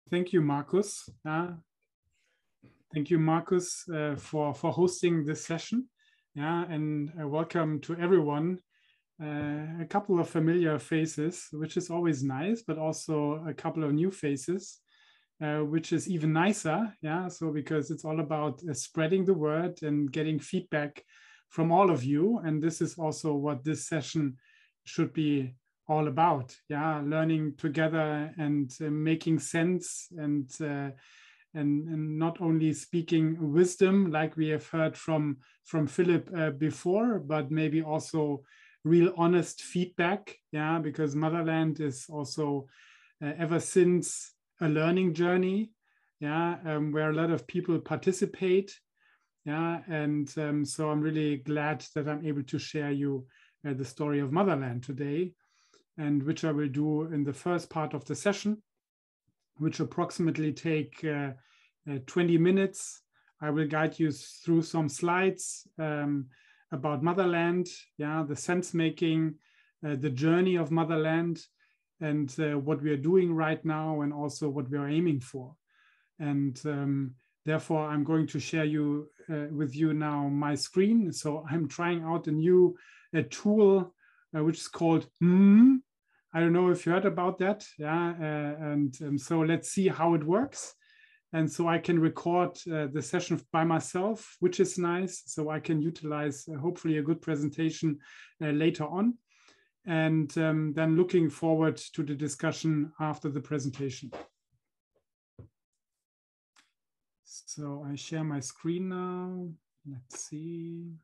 Thank you, Markus. Thank you, Markus, for hosting this session. And welcome to everyone. A couple of familiar faces, which is always nice, but also a couple of new faces, which is even nicer. So because it's all about spreading the word and getting feedback from all of you. And this is also what this session should be all about. Learning together and making sense and not only speaking wisdom like we have heard from Philip before, but maybe also real honest feedback. Because Motherland is also ever since a learning journey. Where a lot of people participate. And so I'm really glad that I'm able to share you the story of Motherland today, and which I will do in the first part of the session, which approximately take 20 minutes. I will guide you through some slides about Motherland, the sense making, the journey of Motherland, and what we are doing right now, and also what we are aiming for. And therefore, I'm going to share with you now my screen. So I'm trying out a new tool, which is called I don't know if you heard about that. So let's see how it works. And so I can record the session by myself, which is nice. So I can utilize hopefully a good presentation later on. And then looking forward to the discussion after the presentation. So I share my screen now. Let's see.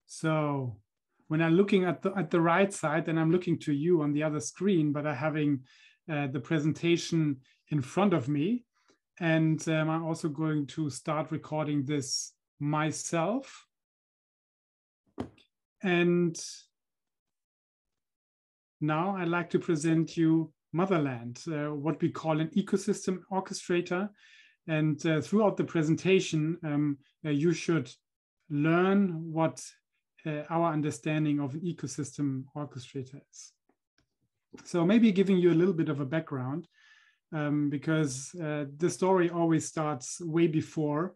So when I'm looking at the right side, and I'm looking to you on the other screen, but I'm having the presentation in front of me. And I'm also going to start recording this myself. And now I'd like to present you Motherland, what we call an ecosystem orchestrator. And throughout the presentation, you should learn what our understanding of an ecosystem orchestrator is. So maybe giving you a little bit of a background, because the story always starts way before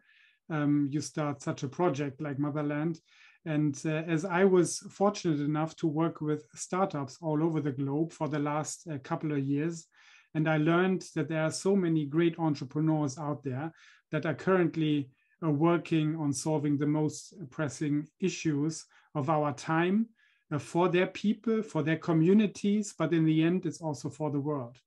you start such a project like Motherland. And as I was fortunate enough to work with startups all over the globe for the last couple of years, and I learned that there are so many great entrepreneurs out there that are currently working on solving the most pressing issues of our time for their people, for their communities, but in the end, it's also for the world.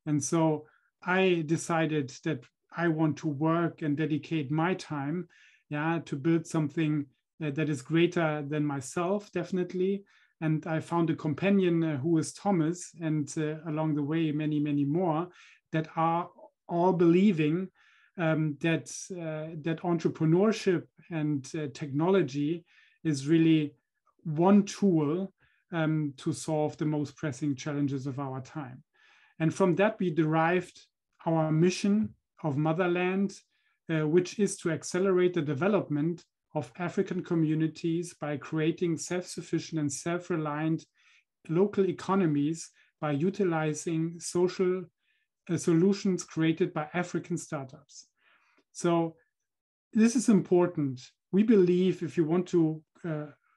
And so I decided that I want to work and dedicate my time to build something that is greater than myself, definitely. And I found a companion who is Thomas, and along the way, many, many more that are all believing that entrepreneurship and technology is really one tool to solve the most pressing challenges of our time. And from that, we derived our mission of Motherland, which is to accelerate the development of African communities by creating self-sufficient and self-reliant local economies by utilizing social solutions created by African startups. So this is important. We believe if you want to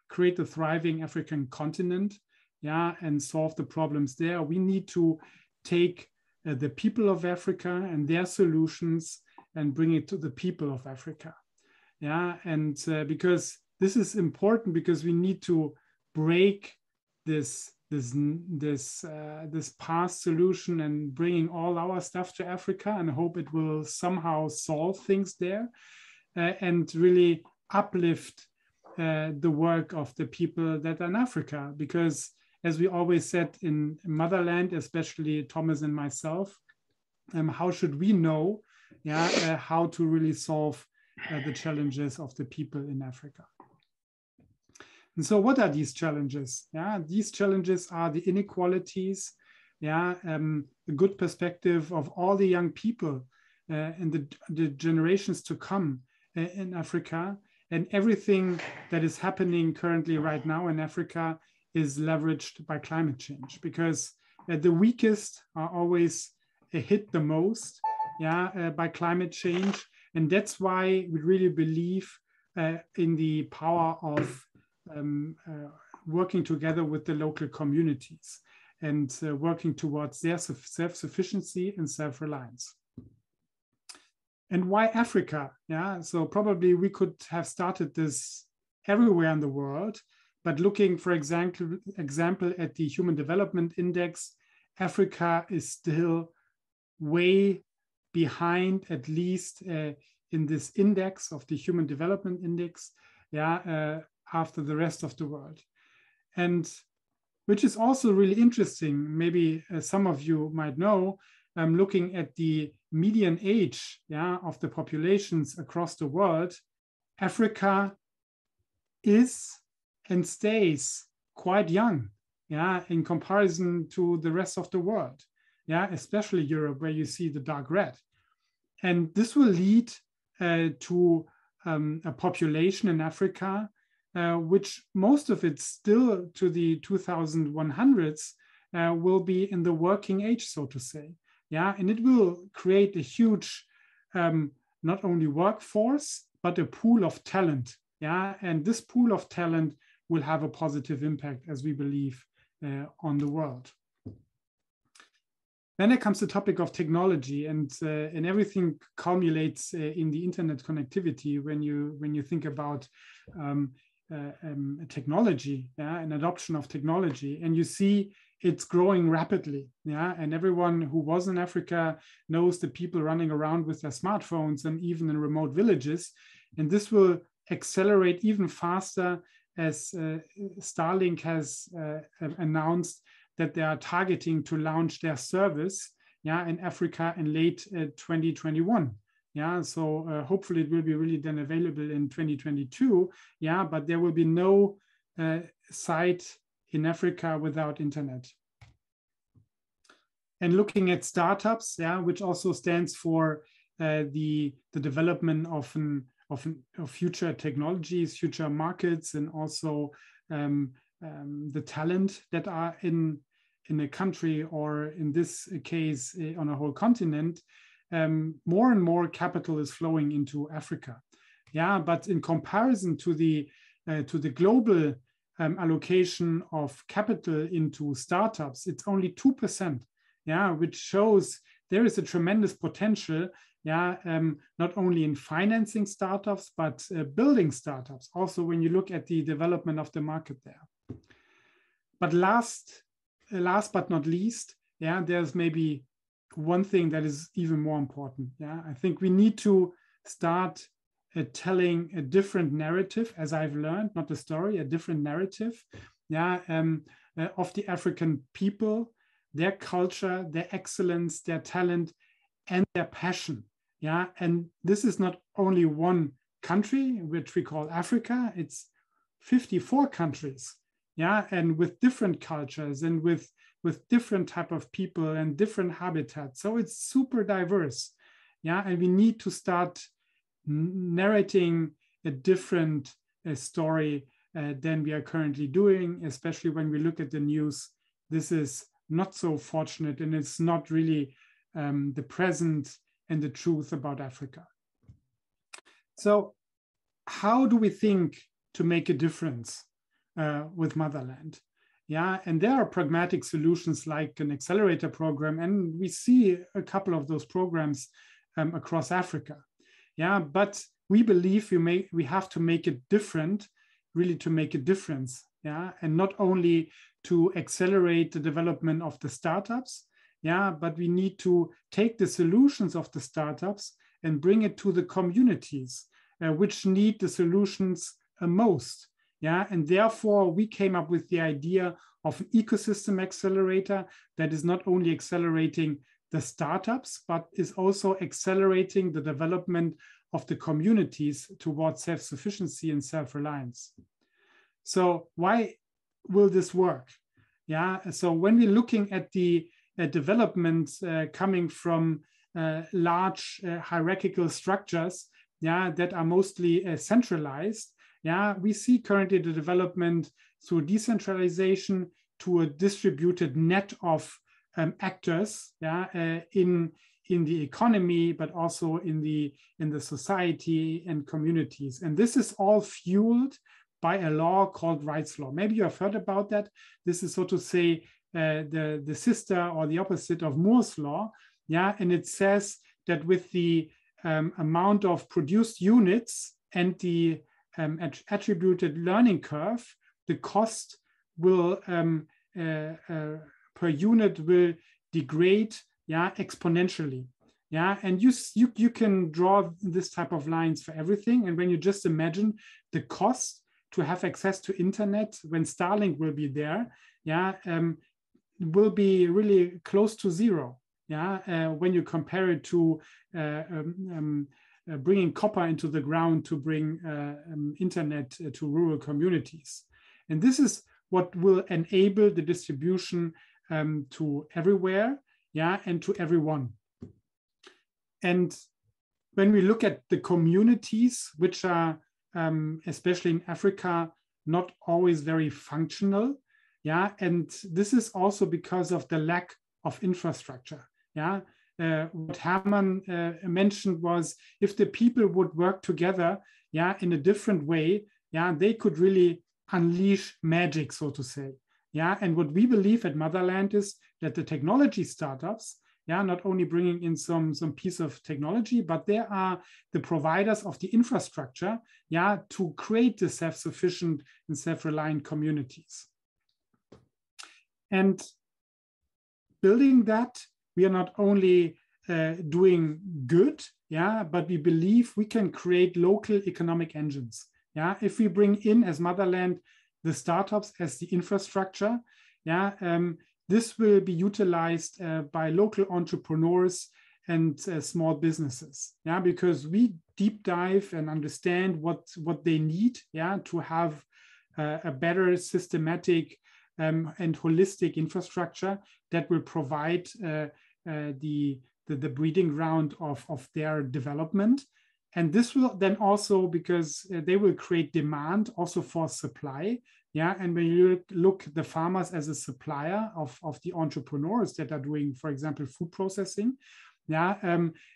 create a thriving African continent, and solve the problems there, we need to take the people of Africa and their solutions and bring it to the people of Africa. Because this is important, because we need to break this past solution and bringing all our stuff to Africa, and hope it will somehow solve things there and really uplift the work of the people that are in Africa. Because as we always said in Motherland, especially Thomas and myself, how should we know how to really solve the challenges of the people in Africa? And so what are these challenges? These challenges are the inequalities, a good perspective of all the young people and the generations to come in Africa, and everything that is happening currently right now in Africa is leveraged by climate change, because the weakest are always hit the most, by climate change. And that's why we really believe in the power of working together with the local communities and working towards their self-sufficiency and self-reliance. And why Africa? So probably we could have started this everywhere in the world, but looking, for example, at the Human Development Index, Africa is still way behind, at least in this index of the Human Development Index, after the rest of the world. And which is also really interesting, maybe some of you might know, looking at the median age of the populations across the world, Africa is and stays quite young, in comparison to the rest of the world, especially Europe, where you see the dark red. And this will lead to a population in Africa, which most of it still to the 2100s will be in the working age, so to say. And it will create a huge, not only workforce, but a pool of talent. And this pool of talent will have a positive impact, as we believe, on the world. Then there comes the topic of technology, and everything culminates in the internet connectivity when you think about technology, and adoption of technology, and you see it's growing rapidly, and everyone who was in Africa knows the people running around with their smartphones and even in remote villages, and this will accelerate even faster as Starlink has announced that they are targeting to launch their service in Africa in late 2021. So hopefully it will be really then available in 2022. But there will be no site in Africa without internet. And looking at startups, which also stands for the development of future technologies, future markets, and also the talent that are in a country, or in this case on a whole continent. More and more capital is flowing into Africa. But in comparison to the global allocation of capital into startups, it's only 2%. Which shows there is a tremendous potential. Not only in financing startups, but building startups. Also, when you look at the development of the market there. But last but not least, there's maybe one thing that is even more important. I think we need to start telling a different narrative, as I've learned, not a story, a different narrative, of the African people, their culture, their excellence, their talent, and their passion. And this is not only one country, which we call Africa, it's 54 countries, and with different cultures and with different type of people and different habitats. So it's super diverse, and we need to start narrating a different story than we are currently doing, especially when we look at the news. This is not so fortunate, and it's not really the present and the truth about Africa. So how do we think to make a difference with Motherland? And there are pragmatic solutions like an Accelerator program, and we see a couple of those programs across Africa. But we believe we have to make it different, really to make a difference, and not only to accelerate the development of the startups, but we need to take the solutions of the startups and bring it to the communities, which need the solutions most. And therefore we came up with the idea of an ecosystem accelerator that is not only accelerating the startups, but is also accelerating the development of the communities towards self-sufficiency and self-reliance. So why will this work? So when we're looking at the developments coming from large hierarchical structures, that are mostly centralized, Yeah, we see currently the development through decentralization to a distributed net of actors, yeah, in the economy, but also in the society and communities. And this is all fueled by a law called rights law. Maybe you have heard about that. This is, so to say, the sister or the opposite of Moore's law. Yeah, and it says that with the amount of produced units and the attributed learning curve, the cost will per unit will degrade, yeah, exponentially. Yeah, and you can draw this type of lines for everything. And when you just imagine the cost to have access to internet when Starlink will be there, yeah, will be really close to zero. Yeah, when you compare it to bringing copper into the ground to bring internet to rural communities. And this is what will enable the distribution to everywhere, yeah, and to everyone. And when we look at the communities, which are, especially in Africa, not always very functional, yeah, and this is also because of the lack of infrastructure, yeah. What Hermann mentioned was, if the people would work together, yeah, in a different way, yeah, they could really unleash magic, so to say, yeah. And what we believe at Motherland is that the technology startups, yeah, not only bringing in some piece of technology, but they are the providers of the infrastructure, yeah, to create the self-sufficient and self-reliant communities. And building that, we are not only doing good, yeah, but we believe we can create local economic engines. Yeah, if we bring in as Motherland the startups as the infrastructure, yeah, this will be utilized by local entrepreneurs and small businesses. Yeah, because we deep dive and understand what they need, yeah, to have a better systematic and holistic infrastructure that will provide the breeding ground of their development. And this will then also, because they will create demand also for supply. Yeah, and when you look the farmers as a supplier of the entrepreneurs that are doing, for example, food processing, yeah,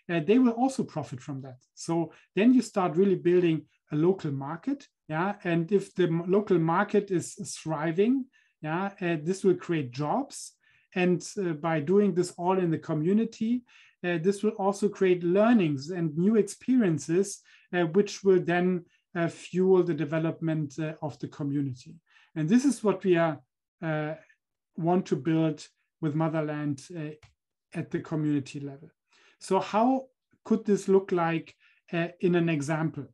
they will also profit from that. So then you start really building a local market. Yeah, and if the local market is thriving, yeah, this will create jobs. And by doing this all in the community, this will also create learnings and new experiences, which will then fuel the development of the community. And this is what we want to build with Motherland at the community level. So how could this look like in an example?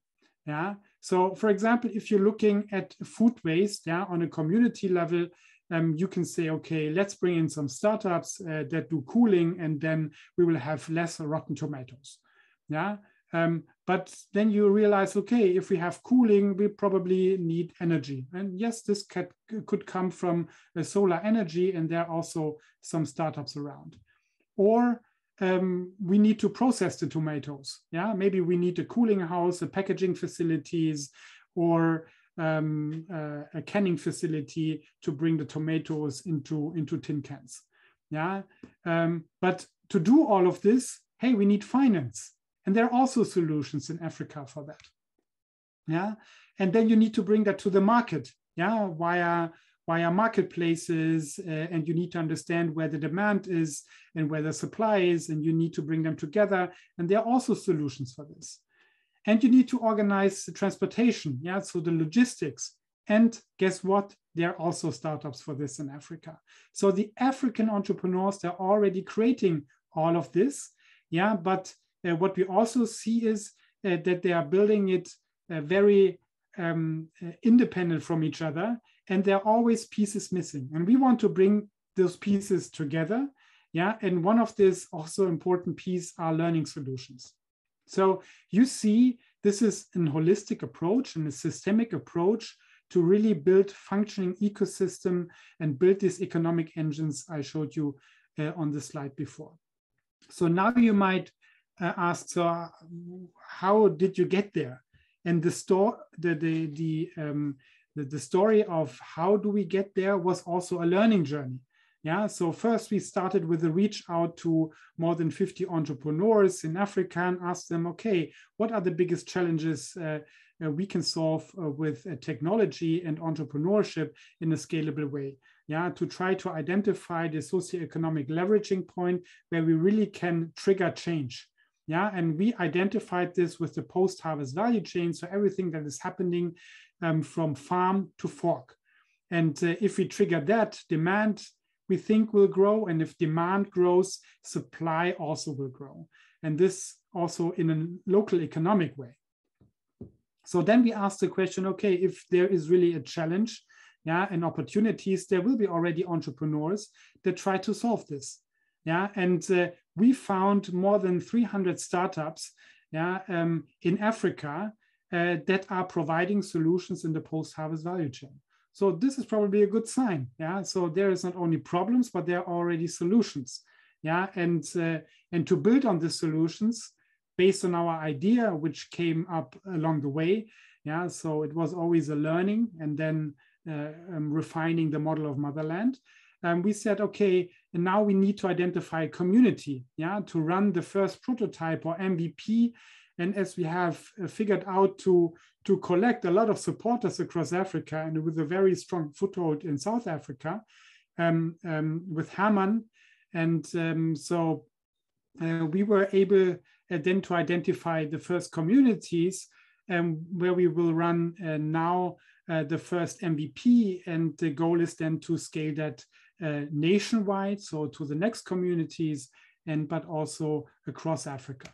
Yeah. So for example, if you're looking at food waste, yeah, on a community level, you can say, okay, let's bring in some startups that do cooling, and then we will have less rotten tomatoes. Yeah. But then you realize, okay, if we have cooling, we probably need energy. And yes, this could come from solar energy, and there are also some startups around. Or we need to process the tomatoes. Yeah, maybe we need a cooling house, a packaging facilities, or a canning facility to bring the tomatoes into tin cans. Yeah, but to do all of this, hey, we need finance. And there are also solutions in Africa for that. Yeah, and then you need to bring that to the market. Yeah, via marketplaces, and you need to understand where the demand is and where the supply is, and you need to bring them together. And there are also solutions for this. And you need to organize the transportation, yeah, so the logistics. And guess what? There are also startups for this in Africa. So the African entrepreneurs, they're already creating all of this, yeah, but what we also see is that they are building it very independent from each other, and there are always pieces missing. And we want to bring those pieces together, yeah, and one of this also important piece are learning solutions. So you see, this is a holistic approach and a systemic approach to really build functioning ecosystem and build these economic engines I showed you on the slide before. So now you might ask, so how did you get there? And the story of how do we get there was also a learning journey. Yeah, so first we started with a reach out to more than 50 entrepreneurs in Africa and asked them, okay, what are the biggest challenges we can solve with technology and entrepreneurship in a scalable way? Yeah, to try to identify the socioeconomic leveraging point where we really can trigger change. Yeah, and we identified this with the post-harvest value chain. So everything that is happening from farm to fork. And if we trigger that, demand, we think, will grow. And if demand grows, supply also will grow. And this also in a local economic way. So then we asked the question, okay, if there is really a challenge, yeah, and opportunities, there will be already entrepreneurs that try to solve this. Yeah, and we found more than 300 startups, yeah, in Africa that are providing solutions in the post-harvest value chain. So this is probably a good sign. Yeah, so there is not only problems, but there are already solutions. Yeah, and to build on these solutions based on our idea, which came up along the way. Yeah, so it was always a learning and then refining the model of Motherland. We said, okay, and now we need to identify a community, yeah, to run the first prototype or MVP. And as we have figured out to collect a lot of supporters across Africa and with a very strong foothold in South Africa with Herman. And so we were able then to identify the first communities where we will run now the first MVP. And the goal is then to scale that nationwide, so to the next communities, but also across Africa.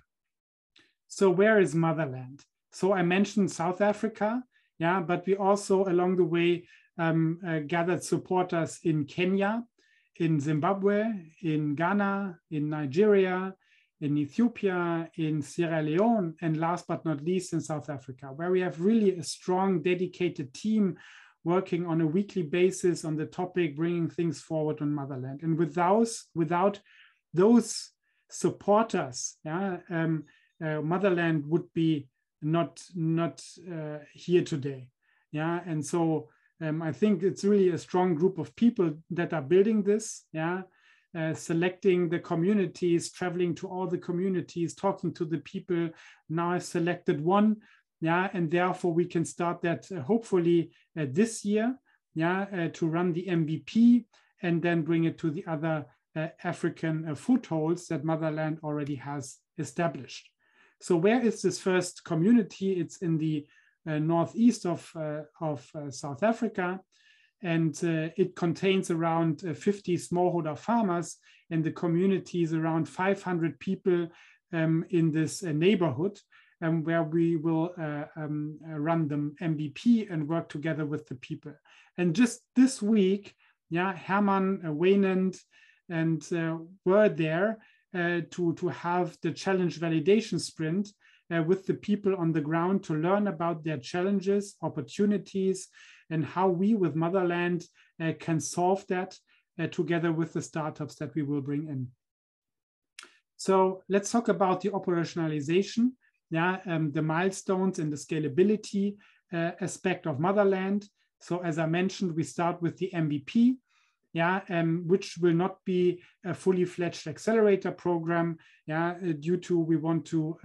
So where is Motherland? So I mentioned South Africa, yeah, but we also along the way gathered supporters in Kenya, in Zimbabwe, in Ghana, in Nigeria, in Ethiopia, in Sierra Leone, and last but not least in South Africa, where we have really a strong, dedicated team working on a weekly basis on the topic, bringing things forward on Motherland. And without those supporters, yeah, Motherland would be not here today. Yeah, and so I think it's really a strong group of people that are building this. Yeah, selecting the communities, traveling to all the communities, talking to the people. Now I've selected one. Yeah, and therefore we can start that hopefully this year. Yeah, to run the MVP and then bring it to the other African footholds that Motherland already has established. So where is this first community? It's in the northeast of South Africa, and it contains around 50 smallholder farmers, and the community is around 500 people in this neighborhood, where we will run the MVP and work together with the people. And just this week, yeah, Herman, Waynand, and were there to have the challenge validation sprint with the people on the ground to learn about their challenges, opportunities, and how we with Motherland can solve that together with the startups that we will bring in. So let's talk about the operationalization, yeah, the milestones and the scalability aspect of Motherland. So as I mentioned, we start with the MVP, yeah, which will not be a fully fledged accelerator program, yeah, due to we want to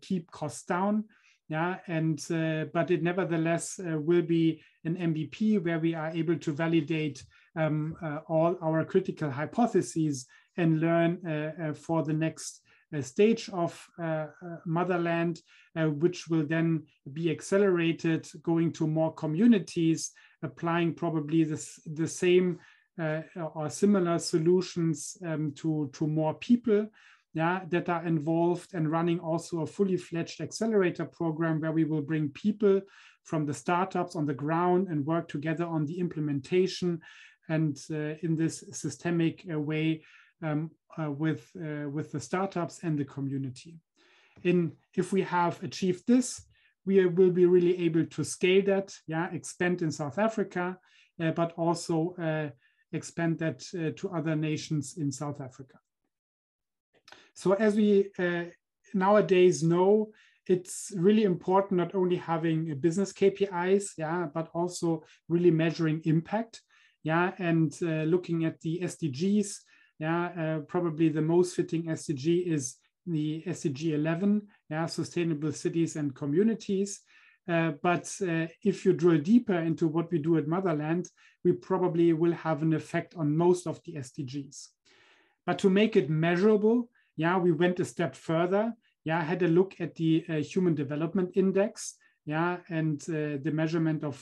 keep costs down, yeah, and but it nevertheless will be an MVP where we are able to validate all our critical hypotheses and learn for the next stage of Motherland, which will then be accelerated, going to more communities, applying probably the same or similar solutions to more people, yeah, that are involved, and running also a fully fledged accelerator program where we will bring people from the startups on the ground and work together on the implementation and in this systemic way with the startups and the community. If we have achieved this, we will be really able to scale that, yeah, expand in South Africa, but also expand that to other nations in South Africa. So as we nowadays know, it's really important not only having business KPIs, but also really measuring impact, and looking at the SDGs. Probably the most fitting SDG is the SDG 11, sustainable cities and communities. But if you drill deeper into what we do at Motherland, we probably will have an effect on most of the SDGs. But to make it measurable, we went a step further. Had a look at the Human Development Index, and the measurement of,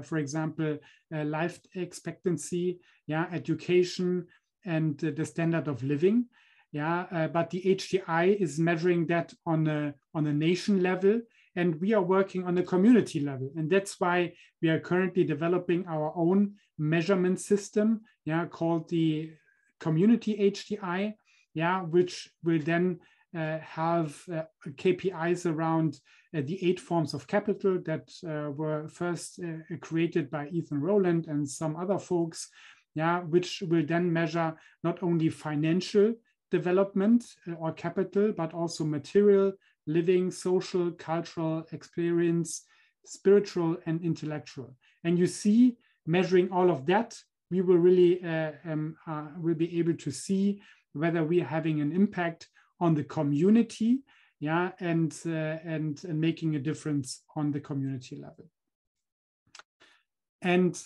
for example, life expectancy, education, and the standard of living. But the HDI is measuring that on a nation level, and we are working on a community level. And that's why we are currently developing our own measurement system, called the Community HDI, which will then have KPIs around the 8 forms of capital that were first created by Ethan Rowland and some other folks, which will then measure not only financial development or capital, but also material, living, social, cultural experience, spiritual, and intellectual. And you see, measuring all of that, we will really will be able to see whether we are having an impact on the community, and making a difference on the community level. And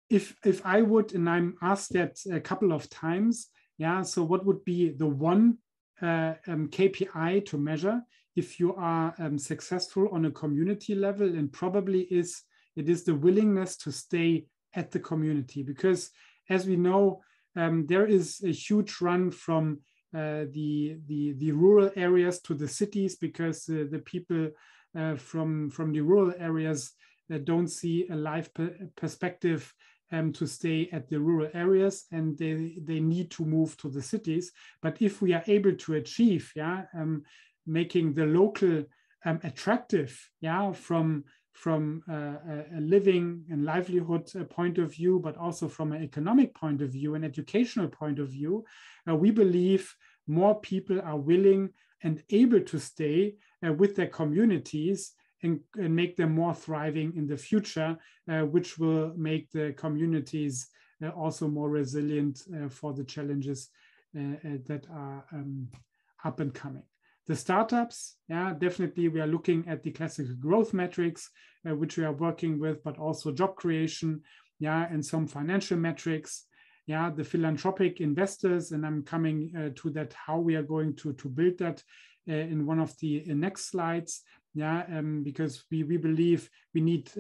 if I would, and I'm asked that a couple of times, so what would be the one KPI to measure if you are successful on a community level? And probably it is the willingness to stay at the community, because as we know, there is a huge run from the rural areas to the cities, because the people from the rural areas don't see a life perspective to stay at the rural areas, and they need to move to the cities. But if we are able to achieve making the local attractive, from a living and livelihood point of view, but also from an economic point of view and educational point of view, we believe more people are willing and able to stay with their communities and make them more thriving in the future, which will make the communities also more resilient for the challenges that are up and coming. The startups, definitely we are looking at the classical growth metrics, which we are working with, but also job creation, and some financial metrics. The philanthropic investors, and I'm coming to that, how we are going to build that in one of the next slides. Because we believe we need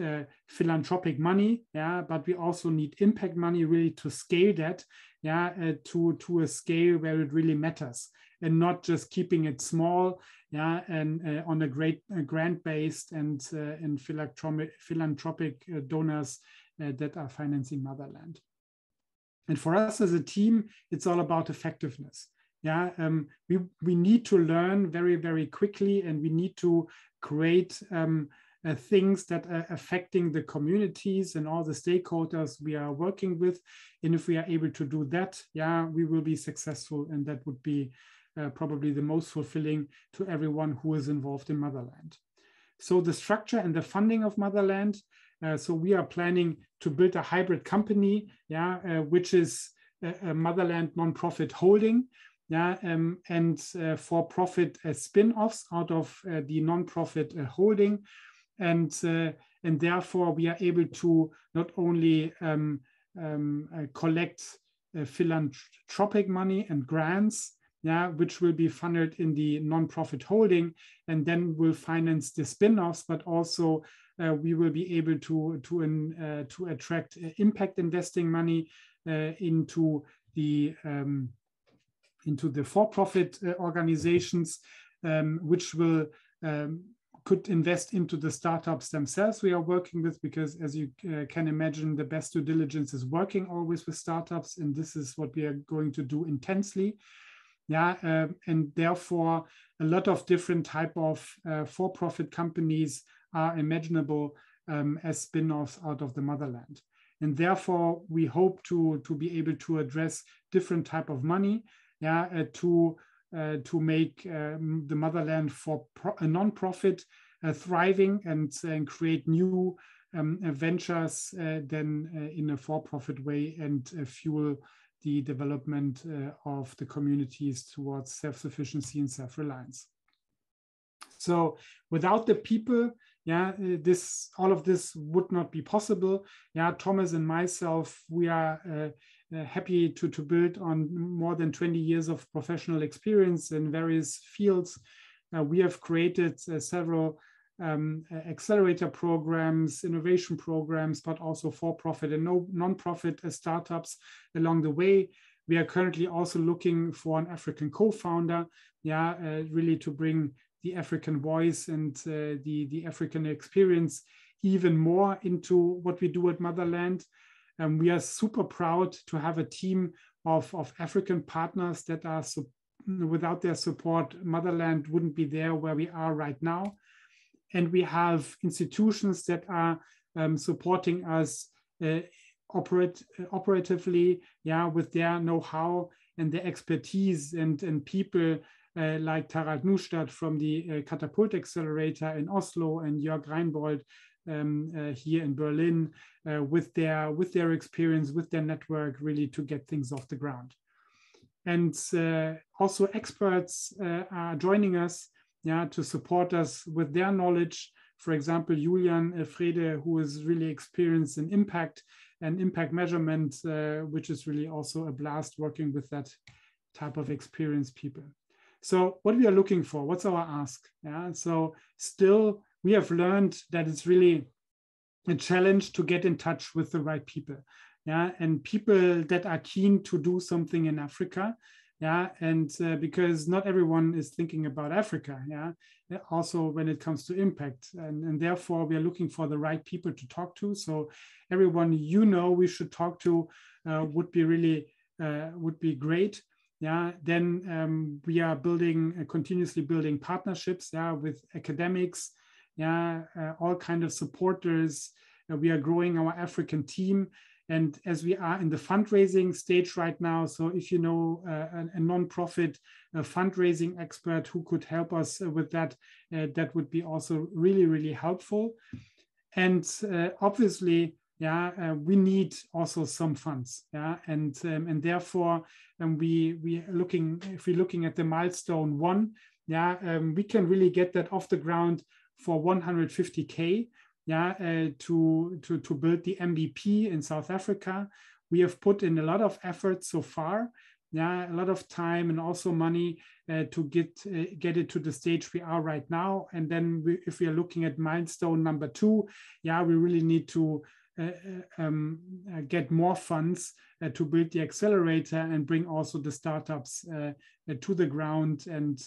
philanthropic money, but we also need impact money really to scale that, to a scale where it really matters, and not just keeping it small, and on a grant-based and philanthropic donors that are financing Motherland. And for us as a team, it's all about effectiveness. We need to learn very, very quickly, and we need to create things that are affecting the communities and all the stakeholders we are working with. And if we are able to do that, we will be successful, and that would be probably the most fulfilling to everyone who is involved in Motherland. So the structure and the funding of Motherland. So we are planning to build a hybrid company, which is a Motherland nonprofit holding, and for-profit spin-offs out of the nonprofit holding, and therefore we are able to not only collect philanthropic money and grants, which will be funded in the nonprofit holding, and then will finance the spin-offs, but also we will be able to attract impact investing money into the for-profit organizations, which will could invest into the startups themselves we are working with, because as you can imagine, the best due diligence is working always with startups, and this is what we are going to do intensely. And therefore a lot of different type of for-profit companies are imaginable as spin-offs out of the Motherland. And therefore we hope to be able to address different type of money, to to make the motherland for a non-profit thriving and create new ventures then in a for-profit way and fuel the development of the communities towards self-sufficiency and self-reliance. So without the people, yeah, all of this would not be possible. Yeah, Thomas and myself, we are happy to build on more than 20 years of professional experience in various fields. We have created several accelerator programs, innovation programs, but also for-profit and non-profit startups along the way. We are currently also looking for an African co-founder, yeah, really to bring the African voice and the African experience even more into what we do at Motherland. We are super proud to have a team of African partners that are, without their support, Motherland wouldn't be there where we are right now. And we have institutions that are supporting us operatively, yeah, with their know-how and their expertise and people like Tarat Neustadt from the Catapult Accelerator in Oslo and Jörg Reinbold here in Berlin with their experience, with their network, really to get things off the ground. And also experts are joining us, yeah, to support us with their knowledge. For example, Julian Frede, who is really experienced in impact and impact measurement, which is really also a blast working with that type of experienced people. So what we are looking for, what's our ask? Yeah, so still we have learned that it's really a challenge to get in touch with the right people. Yeah, and people that are keen to do something in Africa. Yeah, and because not everyone is thinking about Africa, yeah, also when it comes to impact, and therefore we are looking for the right people to talk to. So everyone we should talk to would be really would be great. Yeah, then we are continuously building partnerships, yeah, with academics, yeah, all kind of supporters. We are growing our African team. And as we are in the fundraising stage right now, so if you know a non-profit fundraising expert who could help us with that, that would be also really, really helpful. And obviously, yeah, we need also some funds, yeah, and therefore, if we're looking at the milestone 1, yeah, we can really get that off the ground for 150K. Yeah, to build the MVP in South Africa. We have put in a lot of effort so far, yeah, a lot of time and also money to get it to the stage we are right now. And then if we are looking at milestone number 2, yeah, we really need to get more funds to build the accelerator and bring also the startups to the ground and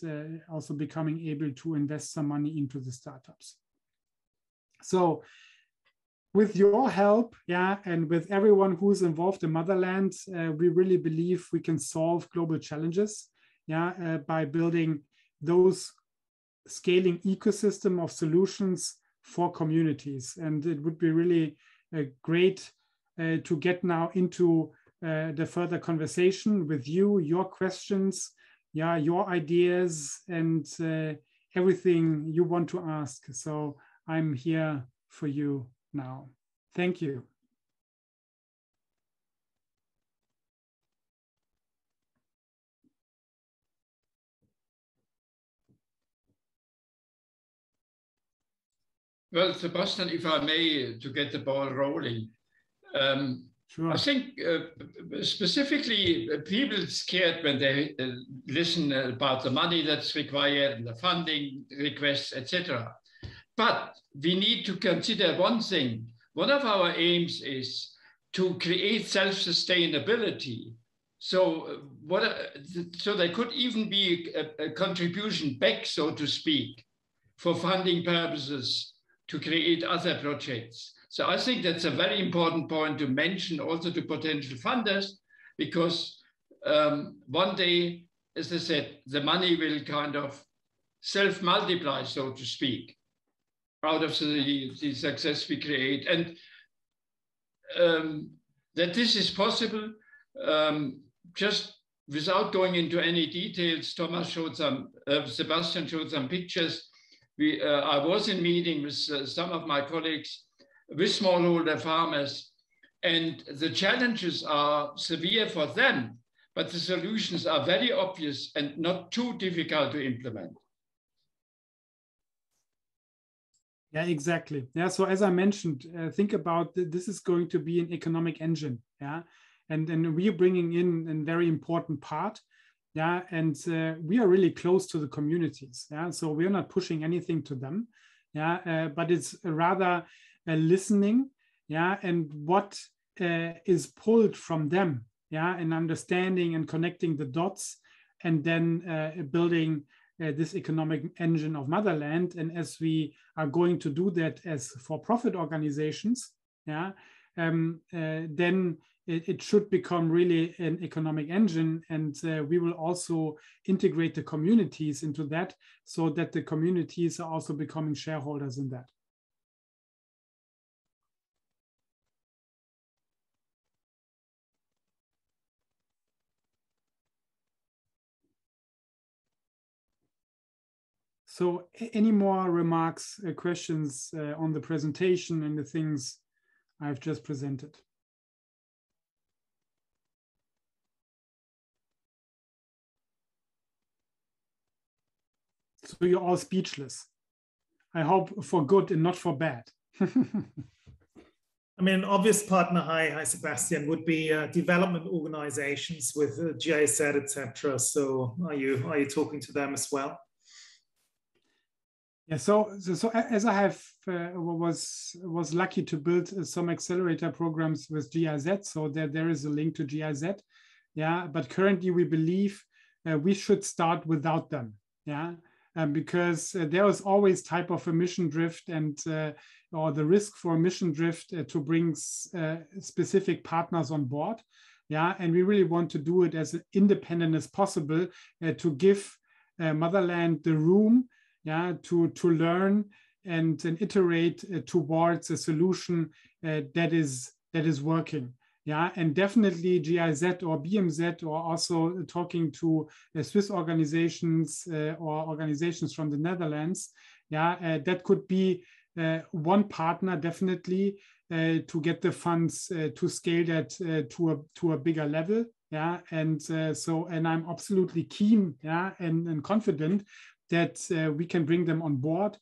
also becoming able to invest some money into the startups. So with your help, yeah, and with everyone who's involved in Motherland, we really believe we can solve global challenges, yeah, by building those scaling ecosystem of solutions for communities. And it would be really great to get now into the further conversation with you, your questions, yeah, your ideas, and everything you want to ask. So I'm here for you now. Thank you. Well, Sebastian, if I may, to get the ball rolling, sure. I think specifically people scared when they listen about the money that's required and the funding requests, etc. But we need to consider one thing. One of our aims is to create self-sustainability. So there could even be a contribution back, so to speak, for funding purposes to create other projects. So I think that's a very important point to mention also to potential funders, because one day, as I said, the money will kind of self-multiply, so to speak, out of the success we create. And that this is possible, just without going into any details, Sebastian showed some pictures. I was in meeting with some of my colleagues with smallholder farmers, and the challenges are severe for them, but the solutions are very obvious and not too difficult to implement. Yeah, exactly. Yeah, so as I mentioned, think about this is going to be an economic engine. Yeah, and we are bringing in a very important part. Yeah, and we are really close to the communities. Yeah, so we're not pushing anything to them. Yeah, but it's rather listening. Yeah, and what is pulled from them. Yeah, and understanding and connecting the dots, and then building this economic engine of Motherland. And as we are going to do that as for-profit organizations, yeah, then it should become really an economic engine. And we will also integrate the communities into that, so that the communities are also becoming shareholders in that. So any more remarks, questions on the presentation and the things I've just presented? So you're all speechless. I hope for good and not for bad. I mean, an obvious partner, hi Sebastian, would be development organizations with GIZ, etc. So are you talking to them as well? Yeah, so as I have was lucky to build some accelerator programs with GIZ, so there is a link to GIZ. Yeah, but currently we believe we should start without them. Yeah, because there is always type of emission drift and or the risk for emission drift to bring specific partners on board. Yeah, and we really want to do it as independent as possible to give Motherland the room, yeah, to learn and iterate towards a solution that is working. Yeah, and definitely GIZ or BMZ, or also talking to Swiss organizations or organizations from the Netherlands. Yeah, that could be one partner definitely to get the funds to scale that to a bigger level. Yeah, and and I'm absolutely keen, yeah, and confident that we can bring them on board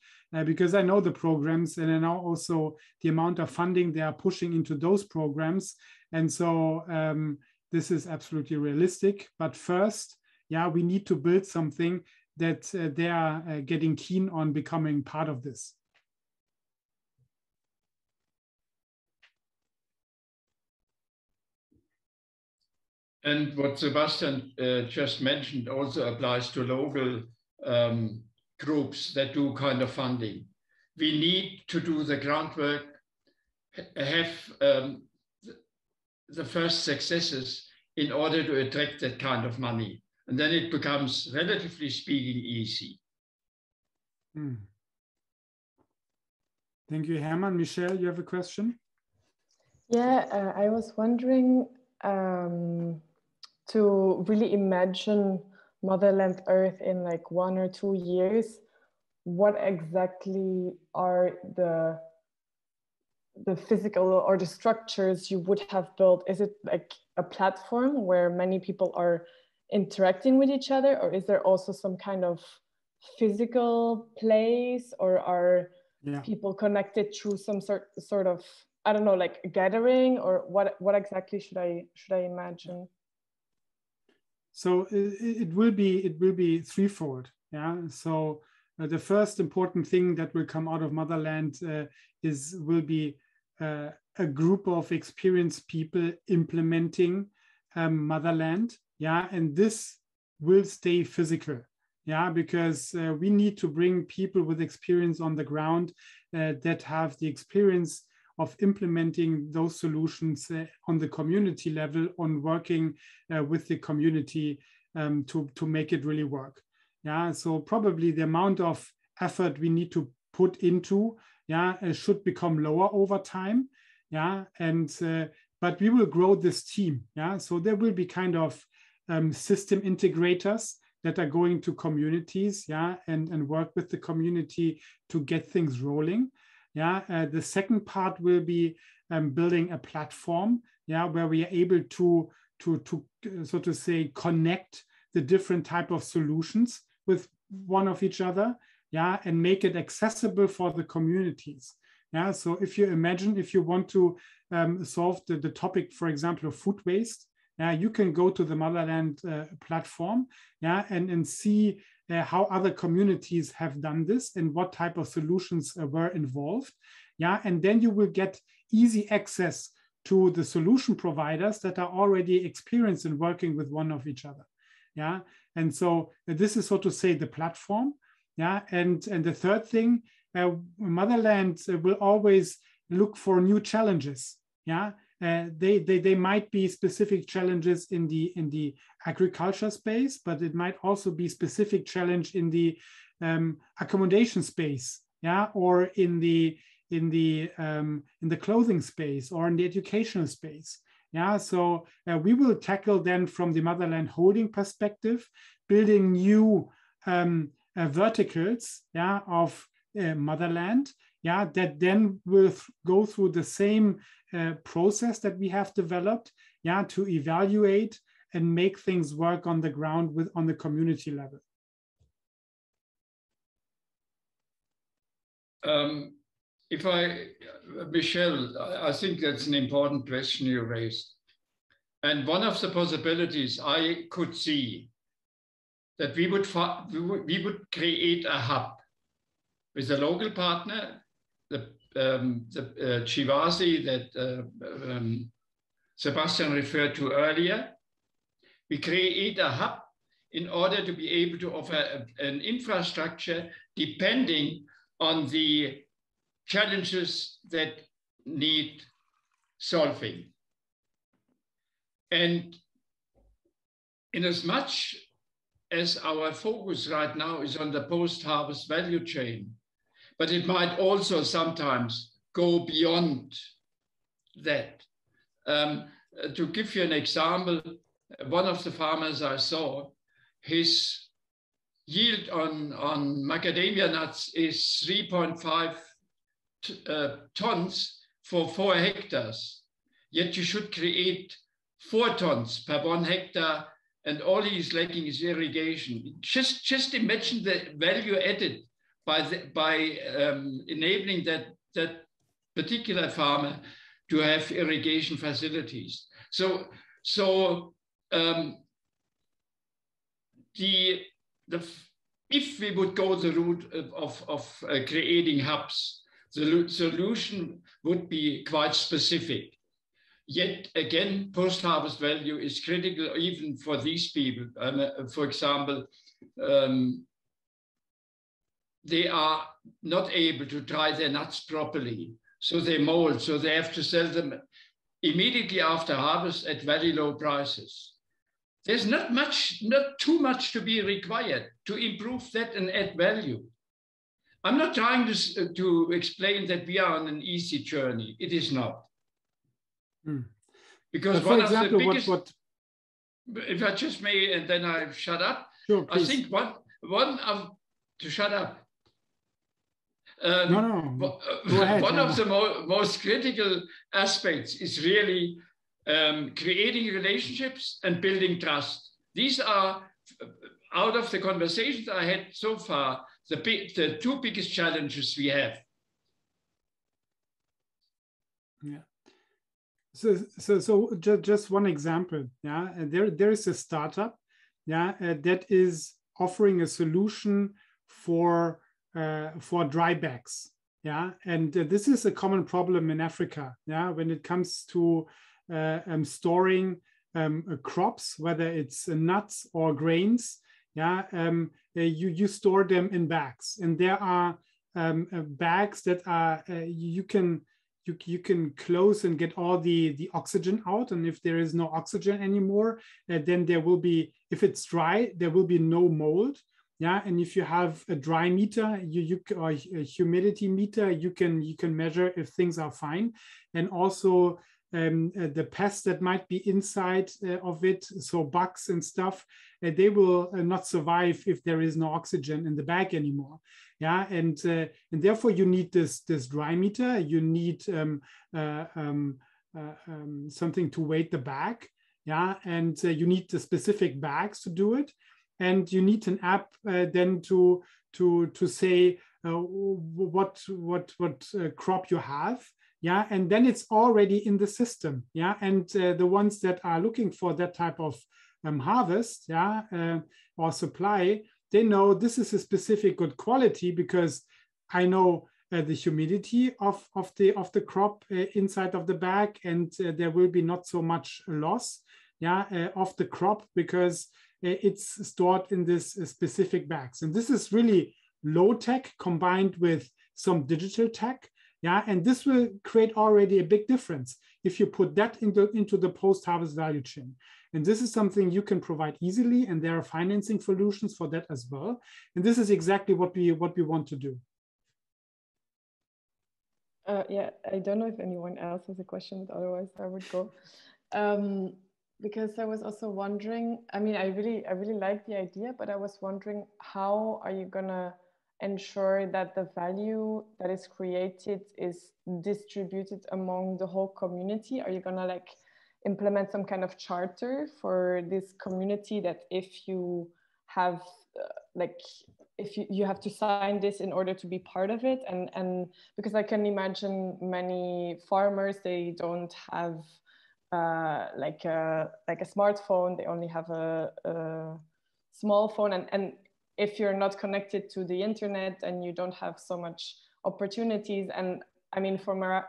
because I know the programs and I know also the amount of funding they are pushing into those programs. And so this is absolutely realistic. But first, yeah, we need to build something that they are getting keen on becoming part of this. And what Sebastian just mentioned also applies to local groups that do kind of funding. We need to do the groundwork, have the first successes in order to attract that kind of money. And then it becomes, relatively speaking, easy. Thank you, Herman. Michelle, you have a question? Yeah, I was wondering to really imagine Motherland Earth in like 1 or 2 years, what exactly are the physical or the structures you would have built? Is it like a platform where many people are interacting with each other, or is there also some kind of physical place, or are people connected through some sort of, I don't know, like a gathering, or what exactly should I imagine? So it will be threefold. Yeah. So the first important thing that will come out of Motherland will be a group of experienced people implementing Motherland. Yeah, and this will stay physical. Yeah, because we need to bring people with experience on the ground that have the experience of implementing those solutions on the community level, on working with the community to make it really work. Yeah, so probably the amount of effort we need to put into, should become lower over time. Yeah, and but we will grow this team. Yeah, so there will be kind of system integrators that are going to communities, yeah, and work with the community to get things rolling. Yeah, the second part will be building a platform, yeah, where we are able to so to say connect the different type of solutions with one of each other, yeah, and make it accessible for the communities. Yeah, so if you imagine, if you want to solve the topic, for example, of food waste, you can go to the Motherland platform, yeah, and see how other communities have done this and what type of solutions were involved. Yeah, and then you will get easy access to the solution providers that are already experienced in working with one of each other. Yeah, and so this is, so to say, the platform. Yeah, and the third thing, Motherland will always look for new challenges. Yeah, they might be specific challenges in the agriculture space, but it might also be specific challenge in the accommodation space, yeah, or in the clothing space or in the educational space. Yeah, so we will tackle then from the Motherland holding perspective, building new verticals, yeah, of Motherland, yeah, that then will go through the same process that we have developed, yeah, to evaluate and make things work on the ground on the community level. Michelle, I think that's an important question you raised. And one of the possibilities I could see that we would create a hub with a local partner, the Chivasi that Sebastian referred to earlier. We create a hub in order to be able to offer an infrastructure depending on the challenges that need solving. And in as much as our focus right now is on the post-harvest value chain, but it might also sometimes go beyond that. To give you an example, one of the farmers I saw, his yield on macadamia nuts is 3.5 tons for 4 hectares. Yet you should create 4 tons per 1 hectare, and all he is lacking is irrigation. Just imagine the value added by enabling that particular farmer to have irrigation facilities. So if we would go the route of creating hubs, the solution would be quite specific. Yet again, post-harvest value is critical even for these people. For example, they are not able to dry their nuts properly, so they mold, so they have to sell them immediately after harvest at very low prices. There's not too much to be required to improve that and add value. I'm not trying to explain that we are on an easy journey. It is not. Because one of the biggest, if I just may, and then I shut up. Sure, please. I think to shut up. No. Go ahead. One of the most critical aspects is really creating relationships and building trust. These are, out of the conversations I had so far, the 2 biggest challenges we have. Yeah. So just one example. Yeah, there is a startup, yeah, that is offering a solution for drybacks. Yeah, and this is a common problem in Africa. Yeah, when it comes to storing crops, whether it's nuts or grains. Yeah, you store them in bags, and there are bags that are you can close and get all the oxygen out, and if there is no oxygen anymore, then there will be, if it's dry, there will be no mold. Yeah, and if you have a dry meter, or a humidity meter, you can measure if things are fine, and also the pests that might be inside of it, so bugs and stuff, they will not survive if there is no oxygen in the bag anymore. Yeah, and therefore you need this dry meter. You need something to weight the bag. Yeah, and you need the specific bags to do it, and you need an app then to say what crop you have. Yeah, and then it's already in the system. Yeah, and the ones that are looking for that type of harvest, yeah, or supply, they know this is a specific good quality because I know the humidity of the crop inside of the bag, and there will be not so much loss, yeah, of the crop because it's stored in this specific bags. And this is really low tech combined with some digital tech. Yeah, and this will create already a big difference if you put that into the post-harvest value chain. And this is something you can provide easily, and there are financing solutions for that as well. And this is exactly what we want to do. Yeah, I don't know if anyone else has a question, but otherwise I would go. Because I was also wondering, I mean, I really like the idea, but I was wondering, how are you gonna ensure that the value that is created is distributed among the whole community? Are you gonna like implement some kind of charter for this community that if you have if you have to sign this in order to be part of it? And because I can imagine many farmers, they don't have like a smartphone, they only have a small phone, and if you're not connected to the internet and you don't have so much opportunities. And I mean,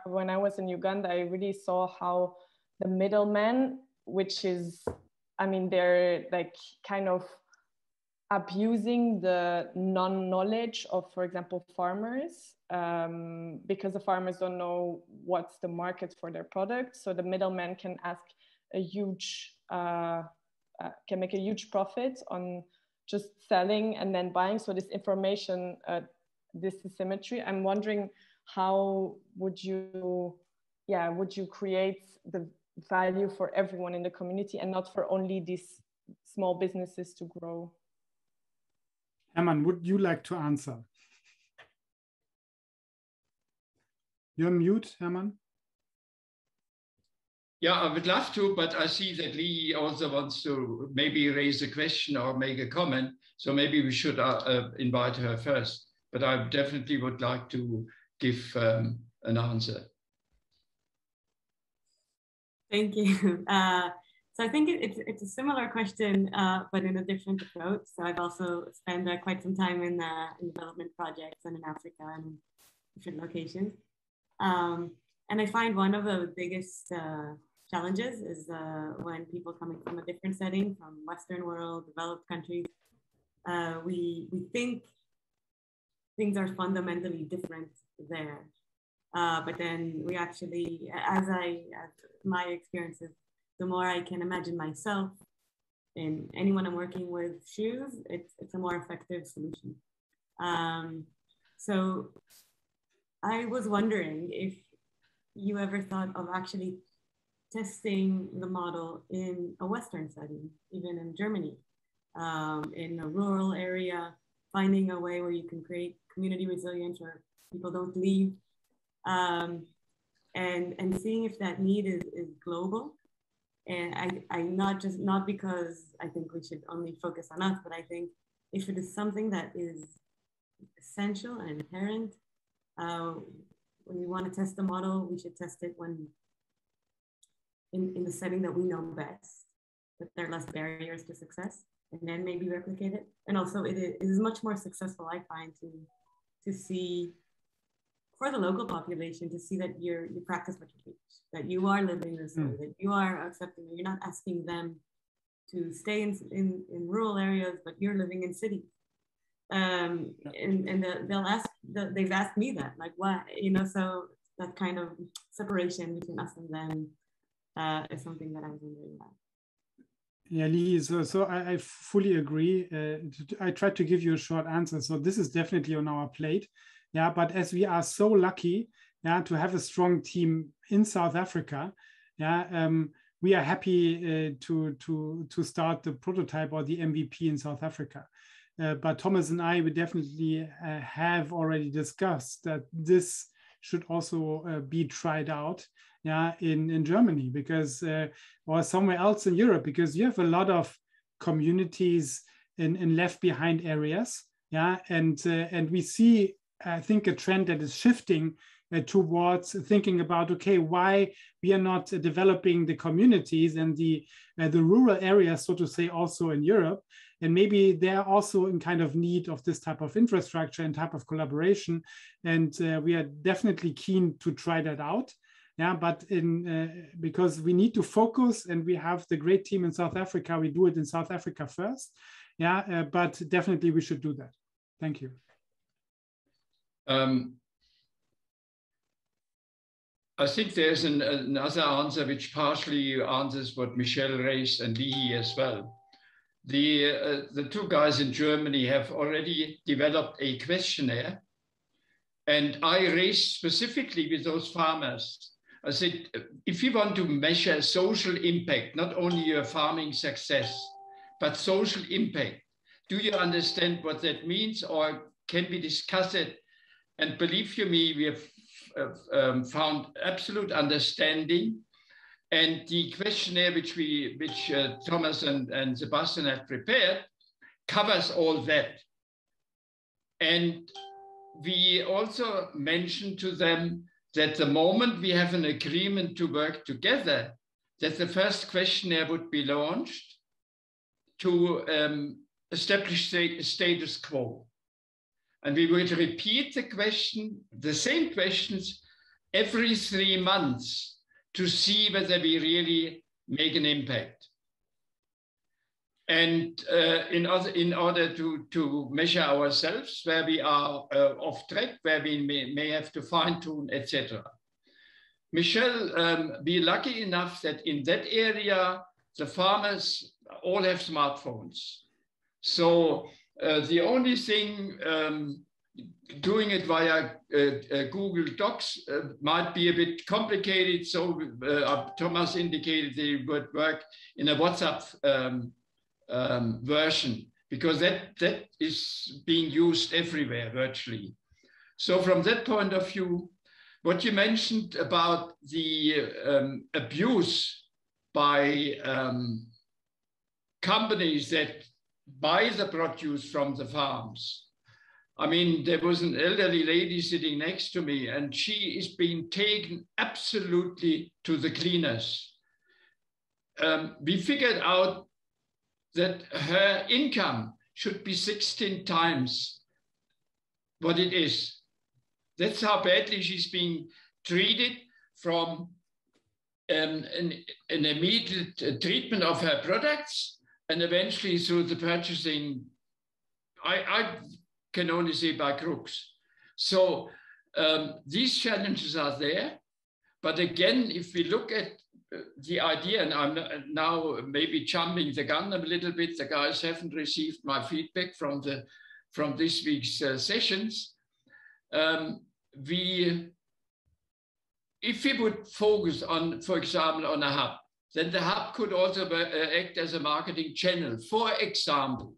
when I was in Uganda, I really saw how the middleman, which is, I mean, they're like kind of abusing the non-knowledge of, for example, farmers, because the farmers don't know what's the market for their product. So the middleman can ask can make a huge profit on just selling and then buying. So this information, this asymmetry, I'm wondering, how would you create the value for everyone in the community and not for only these small businesses to grow? Herman, would you like to answer? You're on mute, Herman. Yeah, I would love to, but I see that Lee also wants to maybe raise a question or make a comment. So maybe we should invite her first. But I definitely would like to give an answer. Thank you. So I think it's a similar question, but in a different approach. So I've also spent quite some time in development projects and in Africa and in different locations. And I find one of the biggest challenges is when people coming from a different setting, from Western world, developed countries, we think things are fundamentally different there. But then we actually, as my experiences, the more I can imagine myself in anyone I'm working with shoes, it's a more effective solution. So I was wondering if you ever thought of actually testing the model in a Western setting, even in Germany, in a rural area, finding a way where you can create community resilience where people don't leave, and seeing if that need is global. And I not because I think we should only focus on us, but I think if it is something that is essential and inherent, when we want to test the model, we should test it when in the setting that we know best, that there are less barriers to success, and then maybe replicate it. And also it is much more successful, I find, to see, for the local population, to see that you practice what you preach, that you are living this way, that you are accepting, that you're not asking them to stay in rural areas, but you're living in cities. And they've asked me that, like, why, so that kind of separation between us and them is something that I'm wondering about. Yeah, Lee, so I fully agree. I tried to give you a short answer. So this is definitely on our plate. Yeah, but as we are so lucky, yeah, to have a strong team in South Africa, yeah, we are happy to start the prototype or the MVP in South Africa. But Thomas and I would definitely have already discussed that this should also be tried out, yeah, in Germany, because or somewhere else in Europe, because you have a lot of communities in left behind areas, yeah, and we see, I think, a trend that is shifting towards thinking about, okay, why we are not developing the communities and the rural areas, so to say, also in Europe. And maybe they're also in kind of need of this type of infrastructure and type of collaboration. And we are definitely keen to try that out. Yeah, but because we need to focus, and we have the great team in South Africa, we do it in South Africa first. Yeah, but definitely we should do that. Thank you. I think there's another answer which partially answers what Michelle raised, and Lee as well. The two guys in Germany have already developed a questionnaire, and I raised specifically with those farmers. I said, if you want to measure social impact, not only your farming success, but social impact, do you understand what that means, or can we discuss it? And believe you me, we have found absolute understanding, and the questionnaire which Thomas and Sebastian have prepared covers all that. And we also mentioned to them that the moment we have an agreement to work together, that the first questionnaire would be launched to establish status quo. And we would repeat the same questions every 3 months to see whether we really make an impact. And in order to measure ourselves where we are off track, where we may have to fine tune, etc. Michelle, be lucky enough that in that area, the farmers all have smartphones. So the only thing, doing it via Google Docs might be a bit complicated. So Thomas indicated they would work in a WhatsApp version, because that is being used everywhere virtually. So from that point of view, what you mentioned about the abuse by companies that buy the produce from the farms. I mean, there was an elderly lady sitting next to me, and she is being taken absolutely to the cleaners. We figured out that her income should be 16 times what it is. That's how badly she's being treated, from an immediate treatment of her products, and eventually through the purchasing, I can only say by crooks. So these challenges are there. But again, if we look at the idea, and I'm now maybe jumping the gun a little bit, the guys haven't received my feedback from this week's sessions. If we would focus on, for example, on a hub, then the hub could also act as a marketing channel. For example,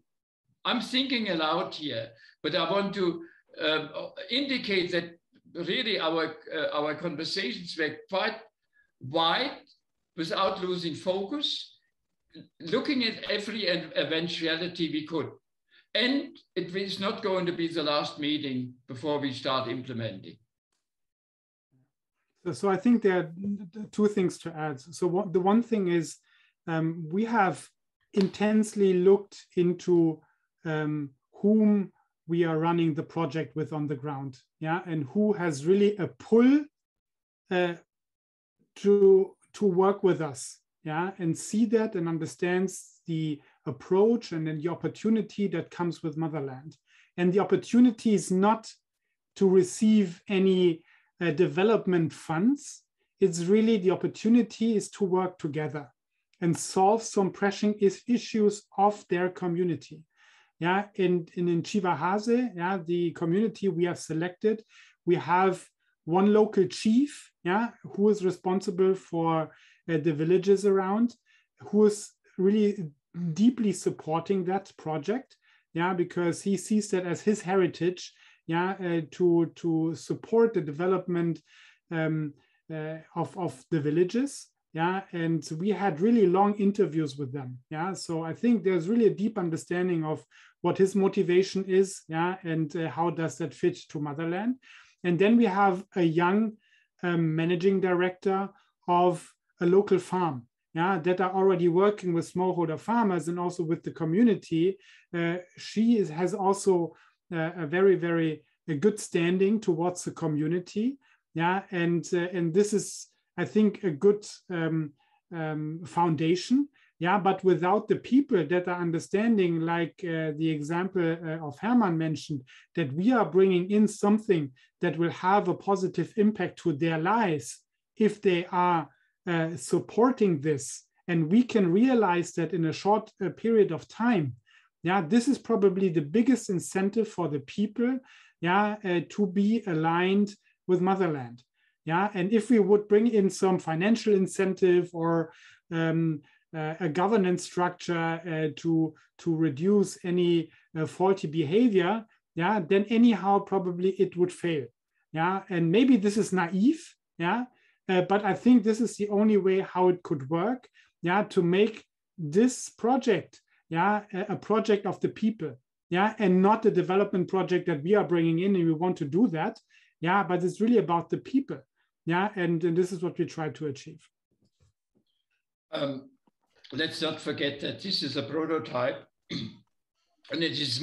I'm thinking aloud here, but I want to indicate that really our conversations were quite wide without losing focus, looking at every eventuality we could. And it is not going to be the last meeting before we start implementing. So I think there are two things to add. So the one thing is we have intensely looked into whom we are running the project with on the ground, yeah, and who has really a pull to work with us, yeah, and see that and understands the approach and then the opportunity that comes with Motherland. And the opportunity is not to receive any development funds. It's really the opportunity is to work together and solve some pressing issues of their community. Yeah, in Chivahase, yeah, the community we have selected, we have one local chief, yeah, who is responsible for the villages around, who is really deeply supporting that project, because he sees that as his heritage, to support the development of the villages. And we had really long interviews with them. So I think there's really a deep understanding of what his motivation is, and how does that fit to Motherland. And then we have a young managing director of a local farm, that are already working with smallholder farmers and also with the community. She has also a very, very good standing towards the community. And this is, I think, a good foundation. But without the people that are understanding, like the example of Hermann mentioned, that we are bringing in something that will have a positive impact to their lives if they are supporting this, and we can realize that in a short period of time, this is probably the biggest incentive for the people, to be aligned with Motherland. And if we would bring in some financial incentive or a governance structure to reduce any faulty behavior, then anyhow probably it would fail. And maybe this is naive, but I think this is the only way how it could work, to make this project, a project of the people, and not a development project that we are bringing in, and we want to do that, but it's really about the people, and this is what we try to achieve. Let's not forget that this is a prototype, and it is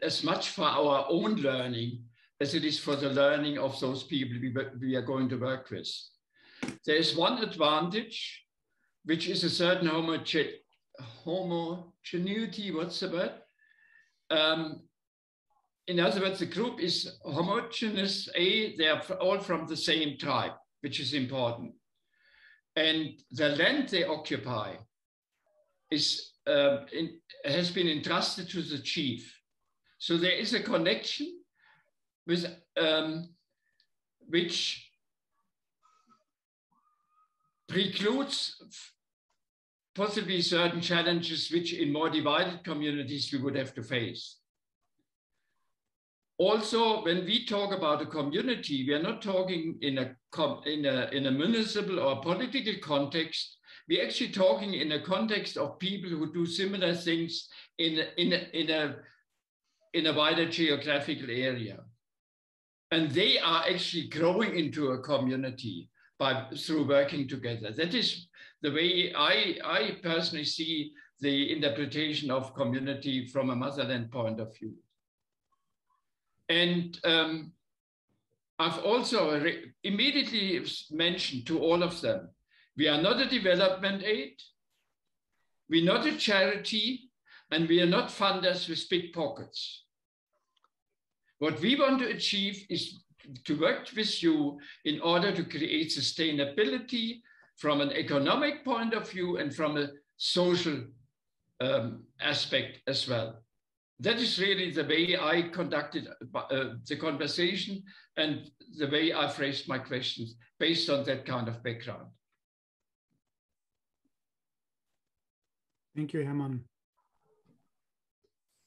as much for our own learning as it is for the learning of those people we are going to work with. There is one advantage, which is a certain homogeneity, what's the word? In other words, the group is homogeneous. They are all from the same tribe, which is important. And the land they occupy is, has been entrusted to the chief. So there is a connection with, which precludes possibly certain challenges which in more divided communities we would have to face. Also, when we talk about a community, we are not talking in a municipal or political context. We're actually talking in a context of people who do similar things in a wider geographical area. And they are actually growing into a community through working together. That is the way I personally see the interpretation of community from a Motherland point of view. And I've also immediately mentioned to all of them, we are not a development aid, we're not a charity, and we are not funders with big pockets. What we want to achieve is to work with you in order to create sustainability from an economic point of view and from a social aspect as well. That is really the way I conducted the conversation and the way I phrased my questions based on that kind of background. Thank you, Hermann.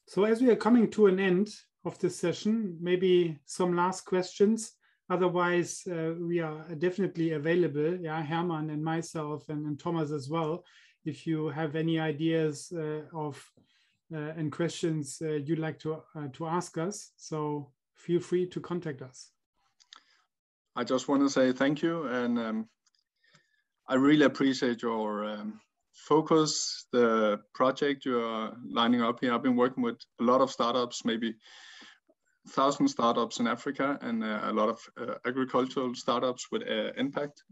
So as we are coming to an end of this session, maybe some last questions. Otherwise, we are definitely available, Hermann and myself and Thomas as well, if you have any ideas and questions you'd like to ask us. So feel free to contact us. I just want to say thank you, and I really appreciate your focus, the project you are lining up here. I've been working with a lot of startups, maybe 1,000 startups in Africa, and a lot of agricultural startups with impact.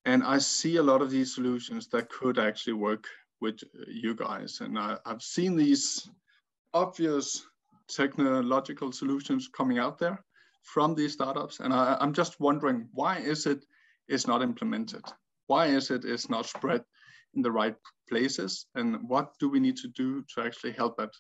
And I see a lot of these solutions that could actually work with you guys. And I've seen these obvious technological solutions coming out there from these startups. And I'm just wondering, why is it's not implemented? Why is it's not spread in the right places? And what do we need to do to actually help that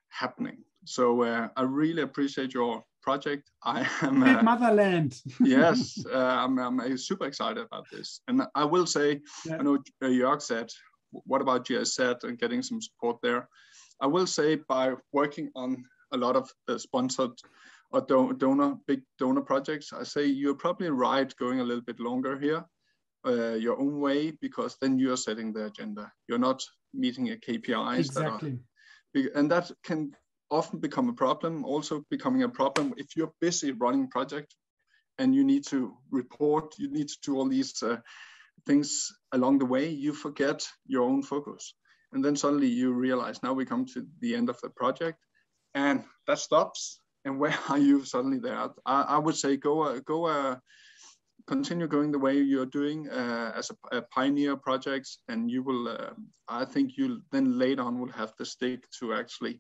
happening? So I really appreciate your project. I am Motherland. Yes, I'm super excited about this. And I will say, I know Jörg said, what about GIZ and getting some support there? I will say by working on a lot of sponsored or big donor projects, I say you're probably right going a little bit longer here, your own way, because then you're setting the agenda. You're not meeting a KPIs. Exactly. And that can often become a problem, also becoming a problem if you're busy running project and you need to report, you need to do all these things along the way, you forget your own focus. And then suddenly you realize now we come to the end of the project and that stops. And where are you suddenly there? I would say continue going the way you're doing as a pioneer projects, and you will, I think you'll then later on will have the stick to actually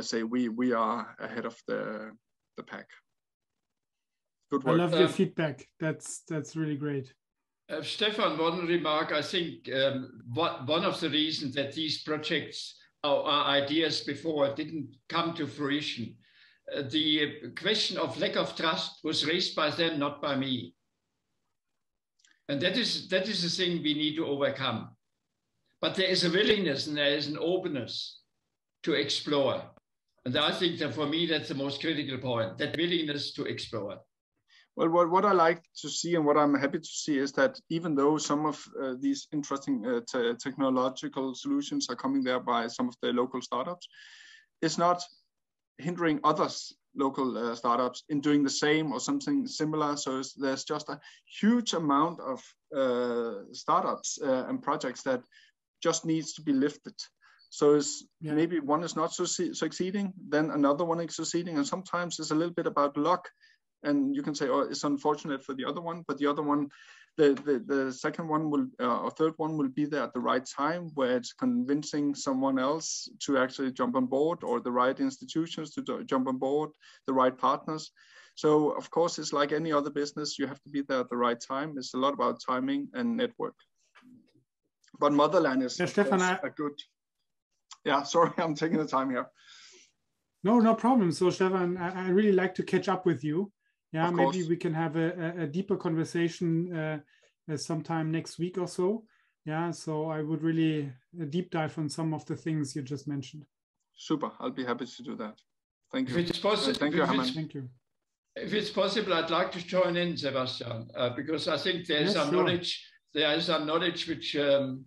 say we are ahead of the pack. Good work. I love your feedback. That's really great. Stefan, one remark. I think one of the reasons that these projects or ideas before didn't come to fruition, the question of lack of trust was raised by them, not by me. And that is the thing we need to overcome. But there is a willingness and there is an openness to explore. And I think that for me, that's the most critical point, that willingness to explore. Well, what I like to see and what I'm happy to see is that even though some of these interesting technological solutions are coming there by some of the local startups, it's not hindering others, local startups, in doing the same or something similar. So there's just a huge amount of startups and projects that just needs to be lifted. So maybe one is not succeeding, then another one is succeeding, and sometimes it's a little bit about luck. And you can say, oh, it's unfortunate for the other one, but the other one, the second one will, or third one will be there at the right time, where it's convincing someone else to actually jump on board, or the right institutions to jump on board, the right partners. So of course, it's like any other business, you have to be there at the right time. It's a lot about timing and network. But Motherland is Stefan, a good, sorry, I'm taking the time here. No problem. So Stefan, I really like to catch up with you. Yeah, maybe we can have a deeper conversation sometime next week or so. Yeah, so I would really deep dive on some of the things you just mentioned. Super, I'll be happy to do that. Thank you. If it's possible, thank you, Herman. Thank you. If it's possible, I'd like to join in, Sebastian, because I think there is some knowledge. There is some knowledge which, I'm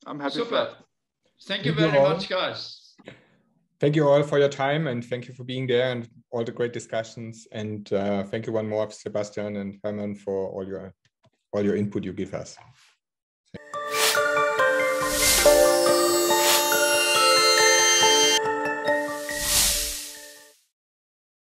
happy. Super. For that. Thank you very much, guys. Thank you all for your time, and thank you for being there and all the great discussions. And thank you one more, Sebastian and Herman, for all your input you give us.